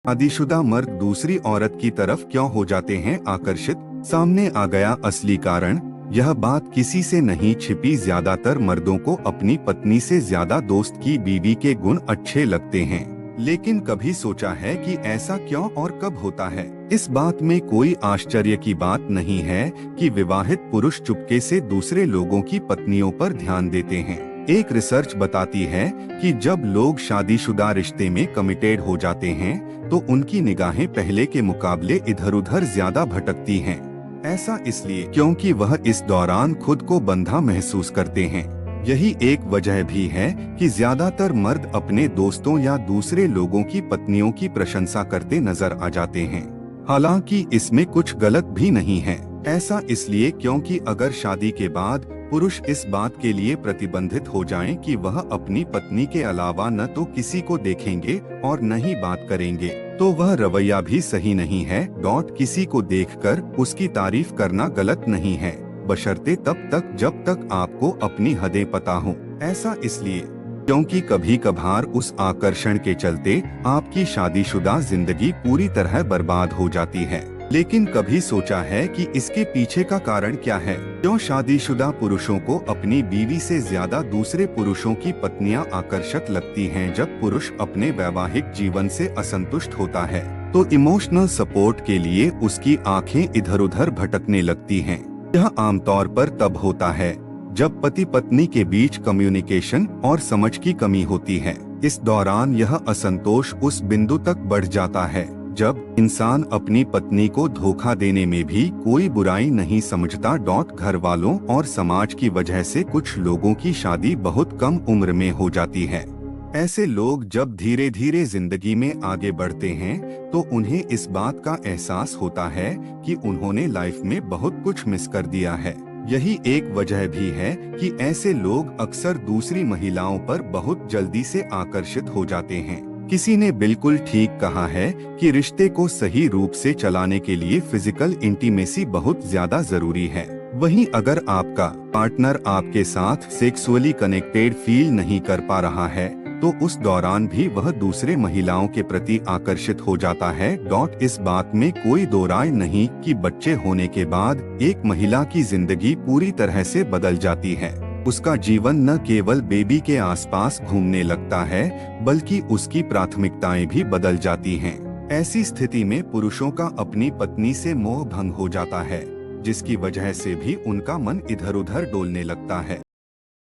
शादीशुदा मर्द दूसरी औरत की तरफ क्यों हो जाते हैं आकर्षित? सामने आ गया असली कारण। यह बात किसी से नहीं छिपी। ज्यादातर मर्दों को अपनी पत्नी से ज्यादा दोस्त की बीवी के गुण अच्छे लगते हैं। लेकिन कभी सोचा है कि ऐसा क्यों और कब होता है? इस बात में कोई आश्चर्य की बात नहीं है कि विवाहित पुरुष चुपके से दूसरे लोगों की पत्नियों पर ध्यान देते हैं। एक रिसर्च बताती है कि जब लोग शादीशुदा रिश्ते में कमिटेड हो जाते हैं तो उनकी निगाहें पहले के मुकाबले इधर-उधर ज्यादा भटकती हैं। ऐसा इसलिए क्योंकि वह इस दौरान खुद को बंधा महसूस करते हैं। यही एक वजह भी है कि ज्यादातर मर्द अपने दोस्तों या दूसरे लोगों की पत्नियों की प्रशंसा करते नजर आ जाते हैं। हालांकि इसमें कुछ गलत भी नहीं है। ऐसा इसलिए क्योंकि अगर शादी के बाद पुरुष इस बात के लिए प्रतिबंधित हो जाएं कि वह अपनी पत्नी के अलावा न तो किसी को देखेंगे और न ही बात करेंगे, तो वह रवैया भी सही नहीं है। किसी को देखकर उसकी तारीफ करना गलत नहीं है, बशर्ते तब तक जब तक आपको अपनी हदें पता हो। ऐसा इसलिए क्योंकि कभी कभार उस आकर्षण के चलते आपकी शादीशुदा जिंदगी पूरी तरह बर्बाद हो जाती है। लेकिन कभी सोचा है कि इसके पीछे का कारण क्या है? क्यों शादीशुदा पुरुषों को अपनी बीवी से ज्यादा दूसरे पुरुषों की पत्नियां आकर्षक लगती हैं? जब पुरुष अपने वैवाहिक जीवन से असंतुष्ट होता है तो इमोशनल सपोर्ट के लिए उसकी आंखें इधर-उधर भटकने लगती हैं। यह आमतौर पर तब होता है जब पति पत्नी के बीच कम्युनिकेशन और समझ की कमी होती है। इस दौरान यह असंतोष उस बिंदु तक बढ़ जाता है जब इंसान अपनी पत्नी को धोखा देने में भी कोई बुराई नहीं समझता। घर वालों और समाज की वजह से कुछ लोगों की शादी बहुत कम उम्र में हो जाती है। ऐसे लोग जब धीरे धीरे जिंदगी में आगे बढ़ते हैं तो उन्हें इस बात का एहसास होता है कि उन्होंने लाइफ में बहुत कुछ मिस कर दिया है। यही एक वजह भी है कि ऐसे लोग अक्सर दूसरी महिलाओं पर बहुत जल्दी से आकर्षित हो जाते हैं। किसी ने बिल्कुल ठीक कहा है कि रिश्ते को सही रूप से चलाने के लिए फिजिकल इंटीमेसी बहुत ज्यादा जरूरी है। वहीं अगर आपका पार्टनर आपके साथ सेक्सुअली कनेक्टेड फील नहीं कर पा रहा है तो उस दौरान भी वह दूसरे महिलाओं के प्रति आकर्षित हो जाता है। इस बात में कोई दो राय नहीं कि बच्चे होने के बाद एक महिला की जिंदगी पूरी तरह से बदल जाती है। उसका जीवन न केवल बेबी के आसपास घूमने लगता है बल्कि उसकी प्राथमिकताएं भी बदल जाती हैं। ऐसी स्थिति में पुरुषों का अपनी पत्नी से मोह भंग हो जाता है, जिसकी वजह से भी उनका मन इधर-उधर डोलने लगता है।